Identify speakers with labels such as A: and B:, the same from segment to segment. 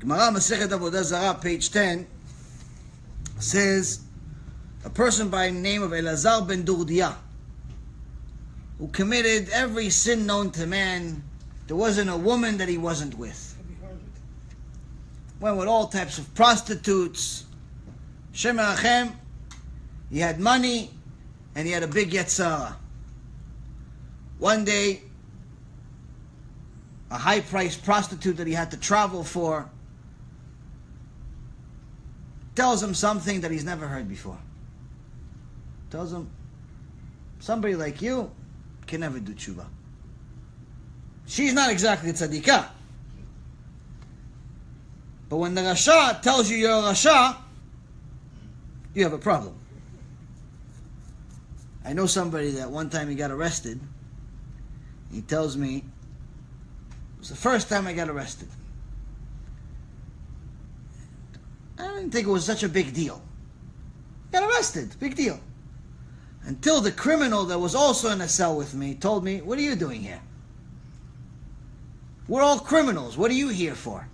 A: Gemara Masechet Avodah Zarah, page 10, says a person by the name of Elazar ben Durdia, who committed every sin known to man. There wasn't a woman that he wasn't with. Went with all types of prostitutes. Shem Achem, he had money and he had a big Yetzirah. One day, a high-priced prostitute that he had to travel for tells him something that he's never heard before. Tells him, somebody like you can never do tshuva. She's not exactly a tzadikah. But when the Rasha tells you you're a Rasha, you have a problem. I know somebody that one time he got arrested. He tells me, it was the first time I got arrested. I didn't think it was such a big deal. Got arrested, big deal. Until the criminal that was also in a cell with me told me, what are you doing here? We're all criminals. What are you here for?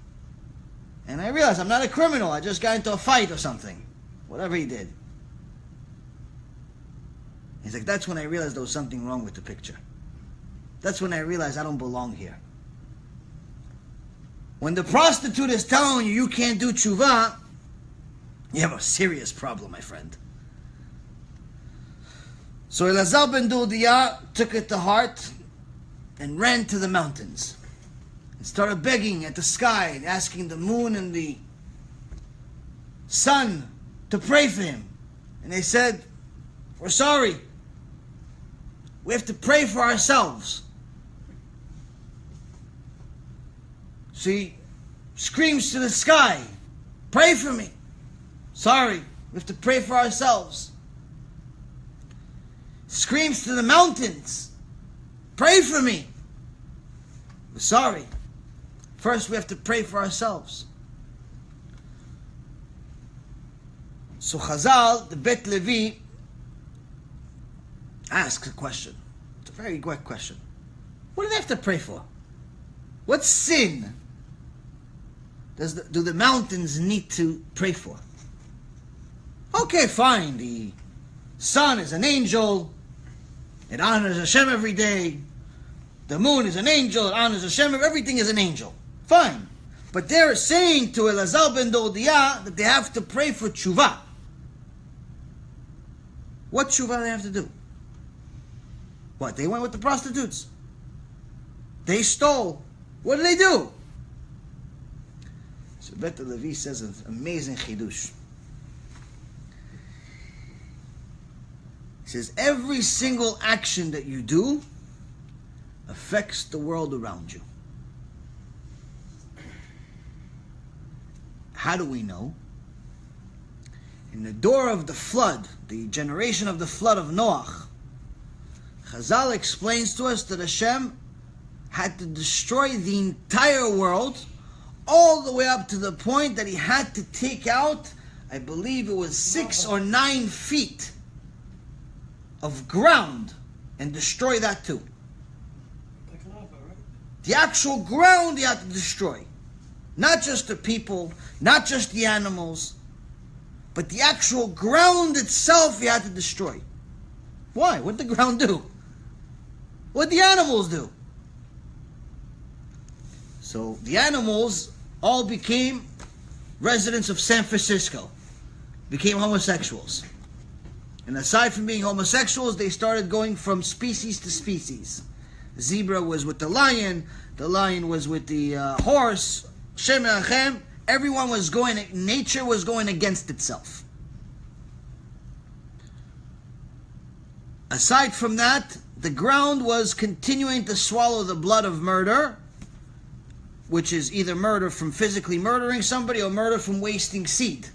A: And I realized I'm not a criminal. I just got into a fight or something. Whatever he did. He's like, that's when I realized there was something wrong with the picture. That's when I realized I don't belong here. When the prostitute is telling you you can't do tshuva, you have a serious problem, my friend. So Elazar ben Durdia took it to heart and ran to the mountains and started begging at the sky and asking the moon and the sun to pray for him. And they said, we're sorry. We have to pray for ourselves. So he screams to the sky, pray for me. Sorry, we have to pray for ourselves. Screams to the mountains, pray for me. We're sorry. First we have to pray for ourselves. So Chazal, the Bet Levi, asks a question. It's a very good question. What do they have to pray for? What sin do the mountains need to pray for? Okay, fine. The sun is an angel. It honors Hashem every day. The moon is an angel. It honors Hashem. Everything is an angel. Fine. But they're saying to Elazar ben Durdia that they have to pray for tshuva. What tshuva do they have to do? What? They went with the prostitutes. They stole. What did they do? So Bet Levi says an amazing chidush. He says, every single action that you do affects the world around you. How do we know? In the door of the flood, the generation of the flood of Noach, Chazal explains to us that Hashem had to destroy the entire world all the way up to the point that he had to take out, I believe it was 6 or 9 feet of ground and destroy that too. The actual ground he had to destroy. Not just the people, not just the animals, but the actual ground itself he had to destroy. Why? What did the ground do? What did the animals do? So the animals all became residents of San Francisco, became homosexuals. And aside from being homosexuals, they started going from species to species. The zebra was with the lion was with the horse, Shem Achem, everyone was going, nature was going against itself. Aside from that, the ground was continuing to swallow the blood of murder, which is either murder from physically murdering somebody or murder from wasting seed,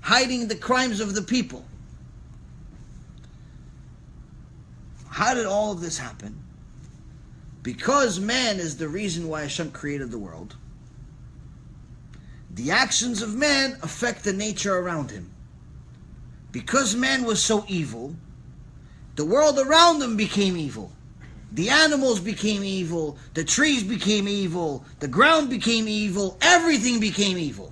A: hiding the crimes of the people. How did all of this happen? Because man is the reason why Hashem created the world. The actions of man affect the nature around him. Because man was so evil, the world around him became evil. The animals became evil, the trees became evil, the ground became evil, everything became evil.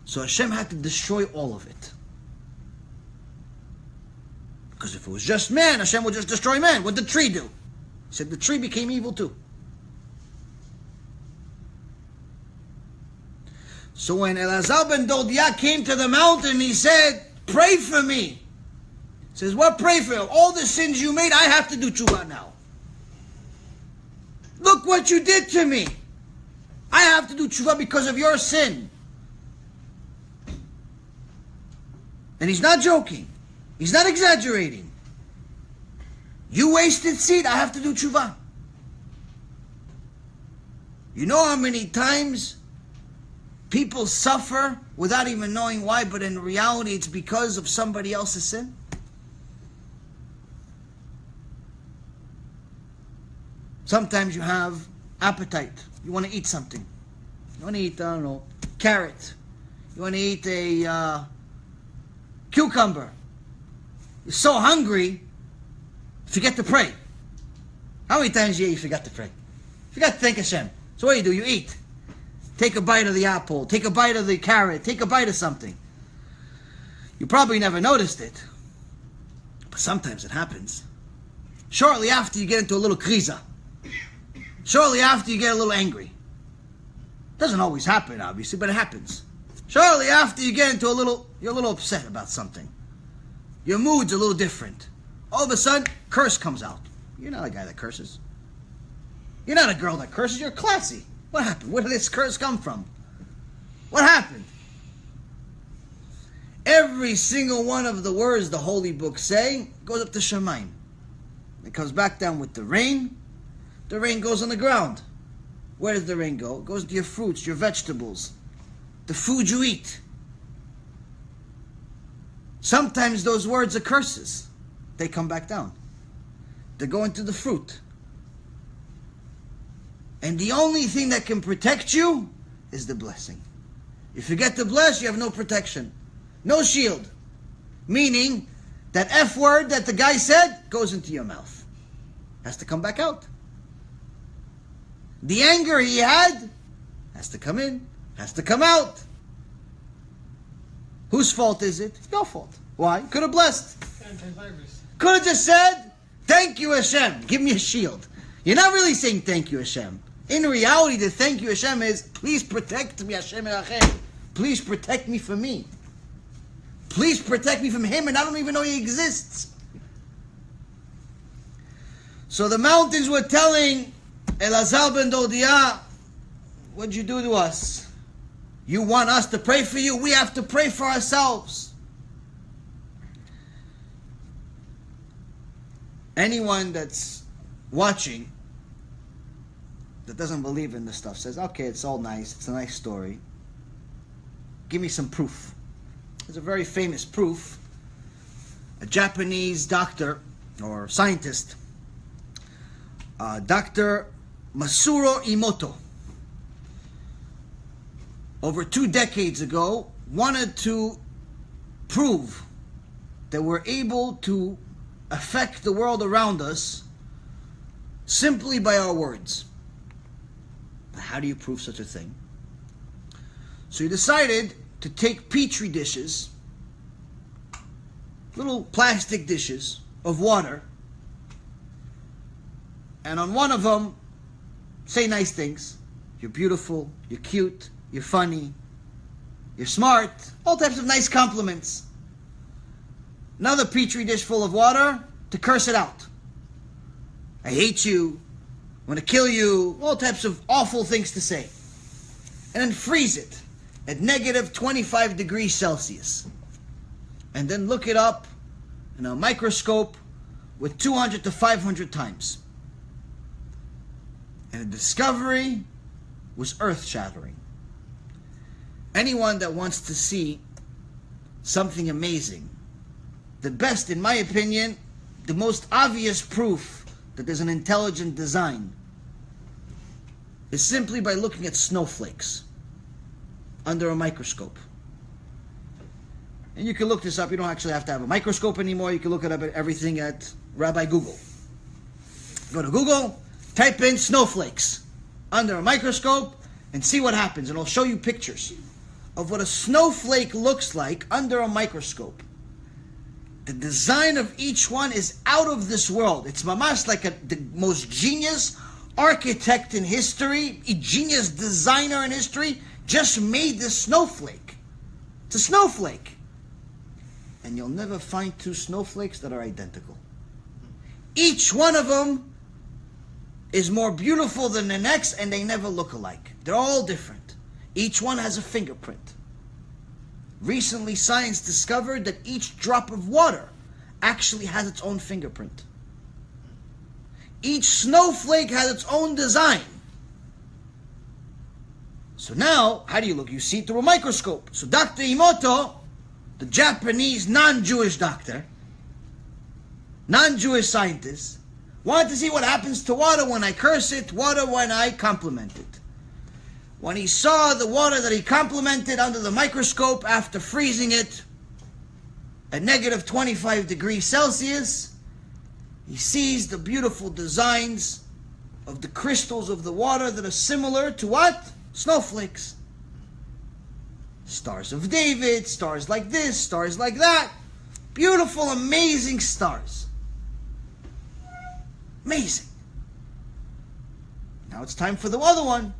A: So Hashem had to destroy all of it. Because if it was just man, Hashem would just destroy man. What did the tree do? He said the tree became evil too. So when Elazar ben Dordia came to the mountain, he said, pray for me. He says, what pray for? All the sins you made, I have to do tshuva now. Look what you did to me. I have to do tshuva because of your sin. And he's not joking. He's not exaggerating. You wasted seed, I have to do tshuva. You know how many times people suffer without even knowing why, but in reality it's because of somebody else's sin? Sometimes you have appetite. You want to eat something. You want to eat, I don't know, carrot. You want to eat a cucumber. You're so hungry, you forget to pray. How many times you forgot to pray? You forgot to thank Hashem. So what do? You eat. Take a bite of the apple. Take a bite of the carrot. Take a bite of something. You probably never noticed it. But sometimes it happens. Shortly after you get into a little kriza. Shortly after you get a little angry. Doesn't always happen, obviously, but it happens. Shortly after you get into you're a little upset about something. Your mood's a little different. All of a sudden, curse comes out. You're not a guy that curses. You're not a girl that curses. You're classy. What happened? Where did this curse come from? What happened? Every single one of the words the holy books say goes up to Shemaim. It comes back down with the rain. The rain goes on the ground. Where does the rain go? It goes to your fruits, your vegetables, the food you eat. Sometimes those words are curses. They come back down. They go into the fruit. And the only thing that can protect you is the blessing. If you get to bless, you have no protection. No shield. Meaning, that F word that the guy said goes into your mouth. Has to come back out. The anger he had has to come in, has to come out. Whose fault is it? Your fault. Why? Could have blessed. Could have just said, thank you Hashem, give me a shield. You're not really saying thank you Hashem. In reality, the thank you Hashem is, please protect me Hashem Erachem. Please protect me from me. Please protect me from him, and I don't even know he exists. So the mountains were telling Elazar ben Dordia, what'd you do to us? You want us to pray for you? We have to pray for ourselves. Anyone that's watching that doesn't believe in this stuff says, okay, it's all nice, it's a nice story. Give me some proof. There's a very famous proof. A Japanese doctor or scientist, Dr. Masuro Imoto, over 2 decades ago, wanted to prove that we're able to affect the world around us simply by our words. But how do you prove such a thing? So he decided to take petri dishes, little plastic dishes of water, and on one of them say nice things. You're beautiful, you're cute, you're funny, you're smart, all types of nice compliments. Another petri dish full of water to curse it out. I hate you, I want to kill you, all types of awful things to say. And then freeze it at negative 25 degrees Celsius. And then look it up in a microscope with 200 to 500 times. And the discovery was earth-shattering. Anyone that wants to see something amazing, the best, in my opinion, the most obvious proof that there's an intelligent design is simply by looking at snowflakes under a microscope. And you can look this up. You don't actually have to have a microscope anymore. You can look it up at everything at Rabbi Google. Go to Google, type in snowflakes under a microscope, and see what happens. And I'll show you pictures of what a snowflake looks like under a microscope. The design of each one is out of this world. It's mamash like the most genius architect in history, a genius designer in history, just made this snowflake. It's a snowflake. And you'll never find two snowflakes that are identical. Each one of them is more beautiful than the next, and they never look alike. They're all different. Each one has a fingerprint. Recently, science discovered that each drop of water actually has its own fingerprint. Each snowflake has its own design. So now, how do you look? You see it through a microscope. So Dr. Emoto, the Japanese non-Jewish doctor, non-Jewish scientist, wanted to see what happens to water when I curse it, water when I compliment it. When he saw the water that he complimented under the microscope after freezing it at negative 25 degrees Celsius, he sees the beautiful designs of the crystals of the water that are similar to what? Snowflakes. Stars of David, stars like this, stars like that. Beautiful, amazing stars. Amazing. Now it's time for the other one.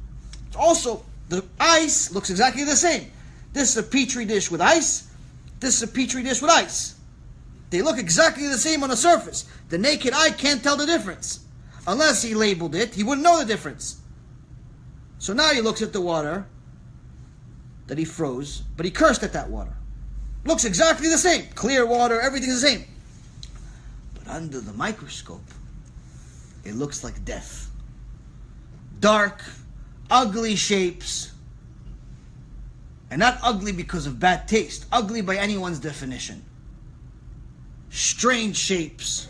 A: Also, the ice looks exactly the same. This is a petri dish with ice. This is a petri dish with ice. They look exactly the same on the surface. The naked eye can't tell the difference. Unless he labeled it, he wouldn't know the difference. So now he looks at the water that he froze, but he cursed at that water. Looks exactly the same. Clear water, everything's the same. But under the microscope, it looks like death. Dark, ugly shapes. And not ugly because of bad taste. Ugly by anyone's definition. Strange shapes.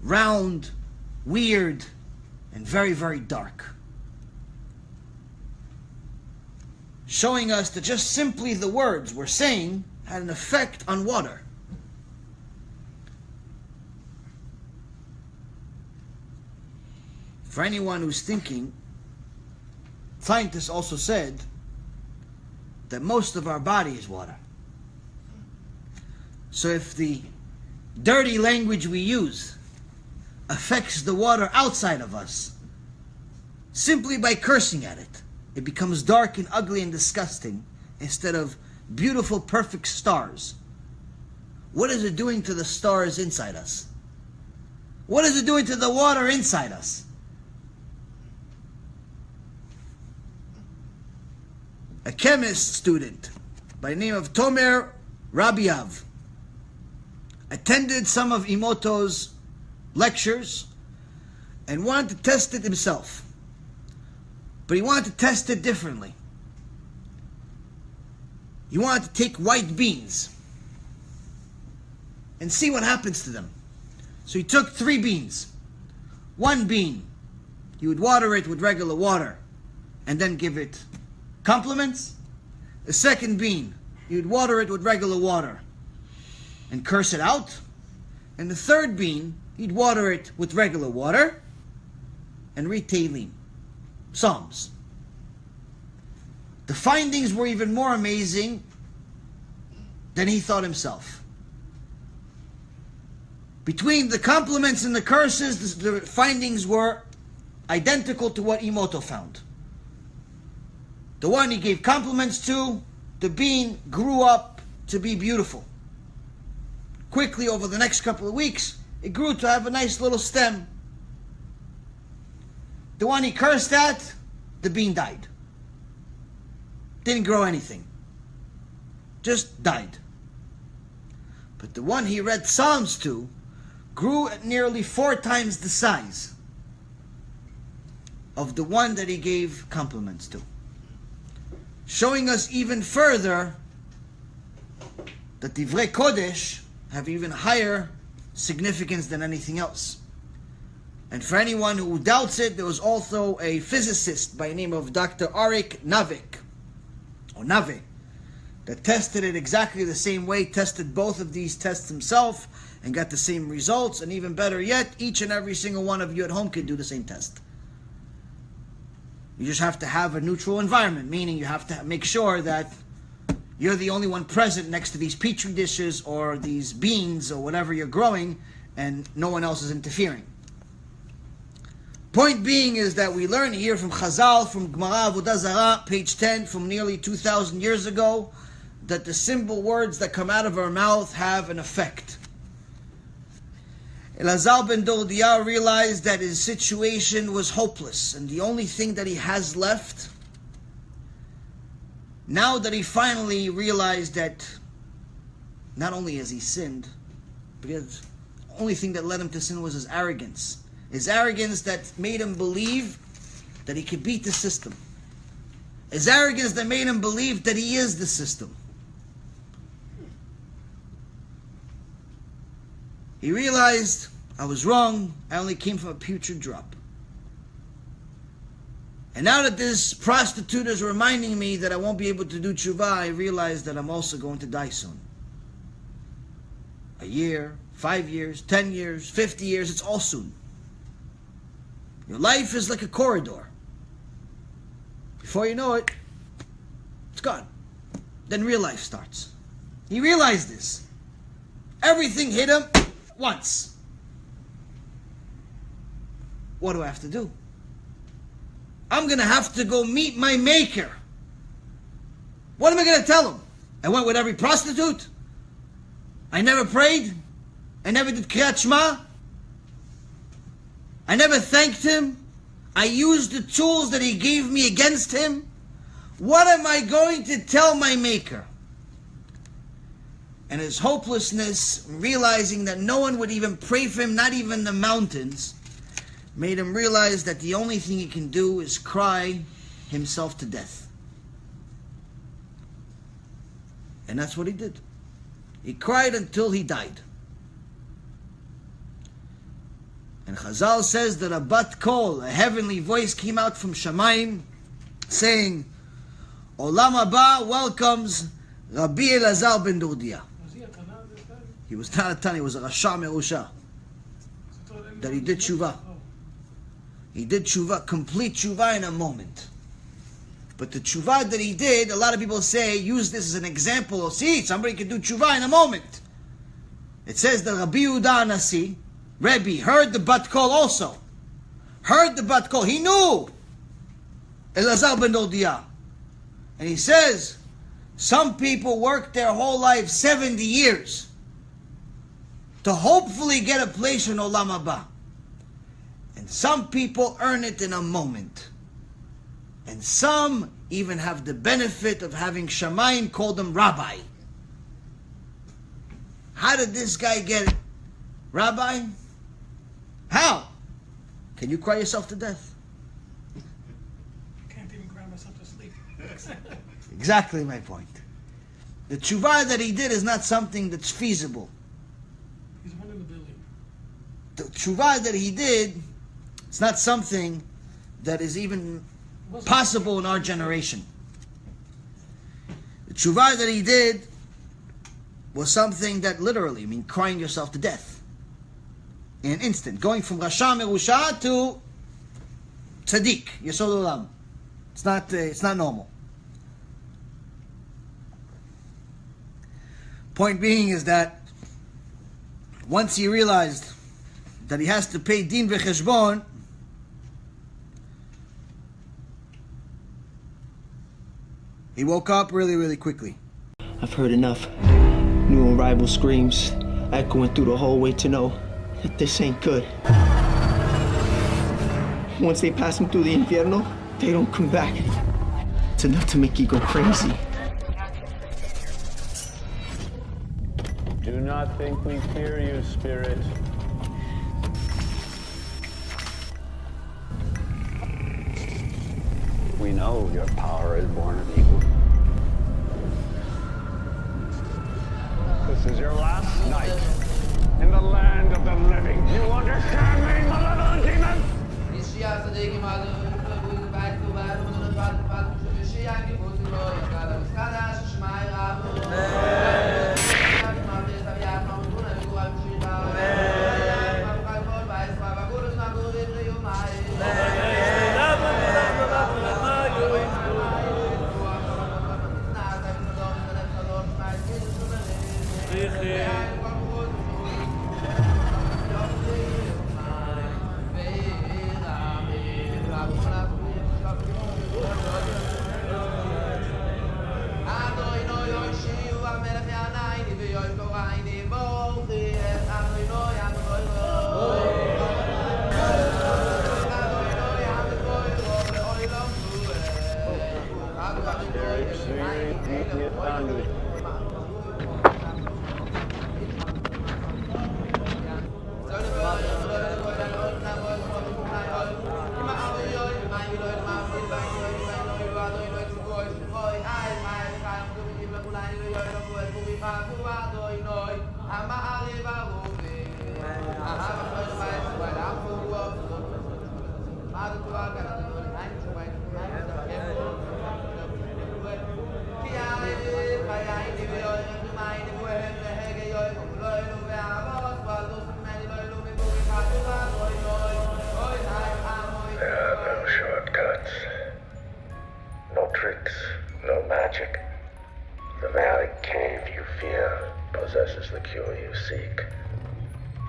A: Round, weird, and very, very dark. Showing us that just simply the words we're saying had an effect on water. For anyone who's thinking, scientists also said that most of our body is water. So if the dirty language we use affects the water outside of us, simply by cursing at it, it becomes dark and ugly and disgusting instead of beautiful, perfect stars. What is it doing to the stars inside us? What is it doing to the water inside us? A chemist student by the name of Tomer Rabiav attended some of Emoto's lectures and wanted to test it himself. But he wanted to test it differently. He wanted to take white beans and see what happens to them. So he took 3 beans. 1 bean, he would water it with regular water and then give it compliments. The 2nd bean, he would water it with regular water and curse it out. And the 3rd bean, he'd water it with regular water and read Tehillim, Psalms. The findings were even more amazing than he thought himself. Between the compliments and the curses, the findings were identical to what Emoto found. The one he gave compliments to, the bean grew up to be beautiful. Quickly, over the next couple of weeks, it grew to have a nice little stem. The one he cursed at, the bean died. Didn't grow anything. Just died. But the one he read Psalms to grew at nearly 4 times the size of the one that he gave compliments to. Showing us even further that Divrei Kodesh have even higher significance than anything else. And for anyone who doubts it, there was also a physicist by the name of Dr. Arik Navik, that tested it exactly the same way, tested both of these tests himself, and got the same results, and even better yet, each and every single one of you at home can do the same test. You just have to have a neutral environment, meaning you have to make sure that you're the only one present next to these petri dishes or these beans or whatever you're growing, and no one else is interfering. Point being is that we learn here from Chazal, from Gemara Avodah Zarah, page 10, from nearly 2,000 years ago, that the simple words that come out of our mouth have an effect. Elazar ben Dordia realized that his situation was hopeless, and the only thing that he has left, now that he finally realized that not only has he sinned, because the only thing that led him to sin was his arrogance. His arrogance that made him believe that he could beat the system. His arrogance that made him believe that he is the system. He realized, I was wrong, I only came from a putrid drop. And now that this prostitute is reminding me that I won't be able to do tshuva, I realize that I'm also going to die soon. A year, 5 years, 10 years, 50 years, it's all soon. Your life is like a corridor. Before you know it, it's gone. Then real life starts. He realized this. Everything hit him once. What do I have to do? I'm going to have to go meet my maker. What am I going to tell him? I went with every prostitute. I never prayed. I never did Kriyat Shema. I never thanked him. I used the tools that he gave me against him. What am I going to tell my maker? And his hopelessness, realizing that no one would even pray for him, not even the mountains, made him realize that the only thing he can do is cry himself to death. And that's what he did. He cried until he died. And Chazal says that a bat kol, a heavenly voice, came out from Shamayim, saying, Olam HaBa welcomes Rabbi Elazar ben Dordia.
B: Was he a Tana at this time?
A: He was not a Tana, he was a Rasha Merusha. That he did tshuva. He did tshuva, complete tshuva in a moment. But the tshuva that he did, a lot of people say, use this as an example of, see, somebody can do tshuva in a moment. It says that Rabbi Yehuda Anasi, Rebbe, heard the bat kol also. Heard the bat kol. He knew Elazar ben Dordia. And he says, some people work their whole life 70 years to hopefully get a place in Olam HaBa. And some people earn it in a moment. And some even have the benefit of having Shamayim call them Rabbi. How did this guy get it? Rabbi? How? Can you cry yourself to death?
B: Can't even cry myself to sleep.
A: Exactly my point. The tshuva that he did is not something that's feasible.
B: He's one in a billion.
A: The tshuva that he did, it's not something that is even possible in our generation. The tshuva that he did was something that literally, crying yourself to death. In an instant, going from Rasha Merusha to Tzaddik, Yesod Olam. It's not normal. Point being is that once he realized that he has to pay din v'cheshbon, he woke up really, really quickly.
C: I've heard enough. New arrival screams echoing through the hallway to know that this ain't good. Once they pass them through the infierno, they don't come back. It's enough to make you go crazy.
D: Do not think we fear you, Spirit. We know your power is born of evil. This is your last night in the land of the living. You understand me, malevolent demon?
E: cure you seek.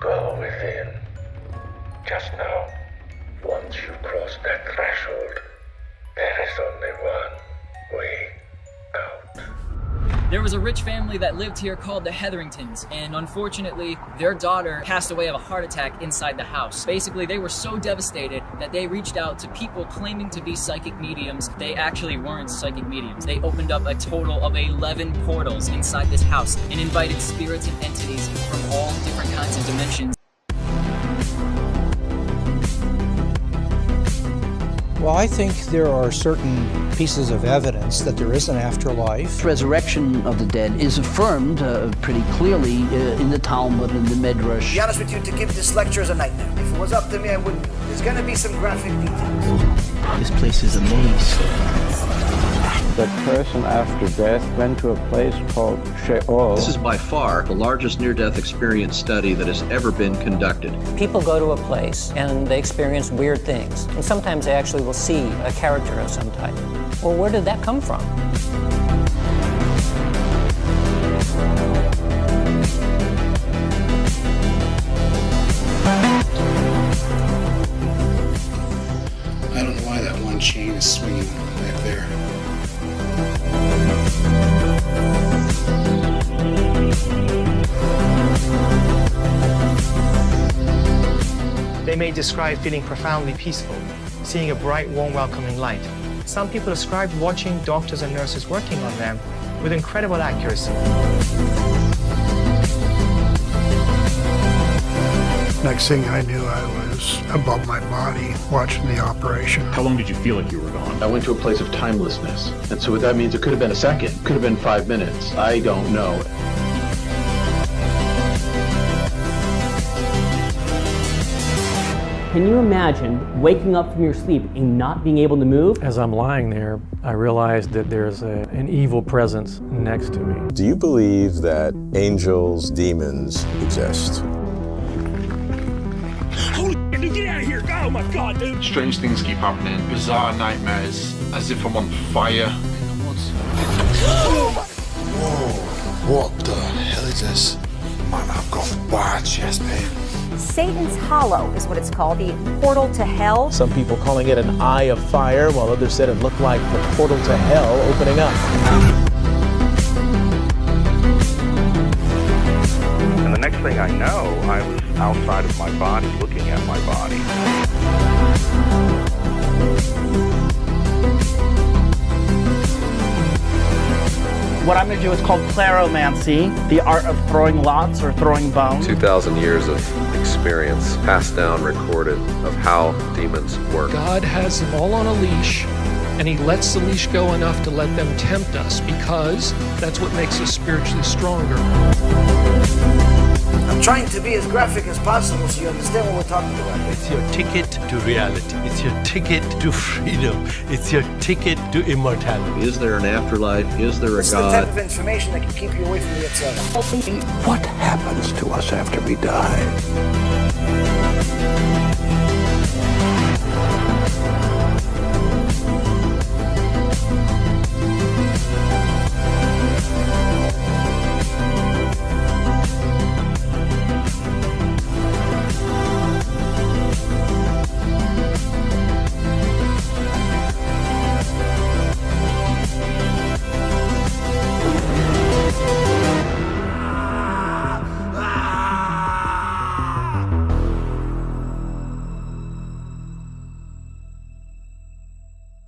E: Go within. Just know, once you've crossed that threshold, there is only one way out.
F: There was a rich family that lived here called the Hetheringtons, and unfortunately, their daughter passed away of a heart attack inside the house. Basically, they were so devastated that they reached out to people claiming to be psychic mediums. They actually weren't psychic mediums. They opened up a total of 11 portals inside this house and invited spirits and entities from all different kinds of dimensions.
G: Well, I think there are certain pieces of evidence that there is an afterlife.
H: Resurrection of the dead is affirmed pretty clearly in the Talmud and the Midrash.
A: To be honest with you, to give this lecture is a nightmare. If it was up to me, I wouldn't do it. There's going to be some graphic details.
C: This place is a maze.
I: The person after death went to a place called Sheol.
J: This is by far the largest near-death experience study that has ever been conducted.
K: People go to a place and they experience weird things. And sometimes they actually will see a character of some type. Well, where did that come from?
L: I don't know why that one chain is swinging back there.
M: They may describe feeling profoundly peaceful, seeing a bright, warm, welcoming light. Some people describe watching doctors and nurses working on them with incredible accuracy.
N: Next thing I knew, I was above my body watching the operation.
O: How long did you feel like you were gone?
J: I went to a place of timelessness. And so what that means, it could have been a second, could have been 5 minutes. I don't know.
P: Can you imagine waking up from your sleep and not being able to move?
Q: As I'm lying there, I realized that there's an evil presence next to me.
R: Do you believe that angels, demons exist?
S: Holy shit, dude, get out of here! Oh my god, dude!
T: Strange things keep happening. Bizarre nightmares, as if I'm on fire.
L: Whoa! What the hell is this? Man, I've got bad chest pain.
U: Satan's Hollow is what it's called, the portal to hell.
V: Some people calling it an eye of fire, while others said it looked like the portal to hell opening up.
D: And the next thing I know, I was outside of my body, looking at my body.
W: What I'm going to do is called claromancy, the art of throwing lots or throwing bones.
X: 2,000 years of experience, passed down, recorded, of how demons work.
B: God has them all on a leash, and he lets the leash go enough to let them tempt us, because that's what makes us spiritually stronger.
A: I'm trying to be as graphic as possible so you understand what we're talking about.
Y: It's your ticket to reality. It's your ticket to freedom. It's your ticket to immortality.
J: Is there an afterlife? Is there a
A: It's
J: God?
A: the type of information that can keep you away from the Yetzirah.
L: What happens to us after we die?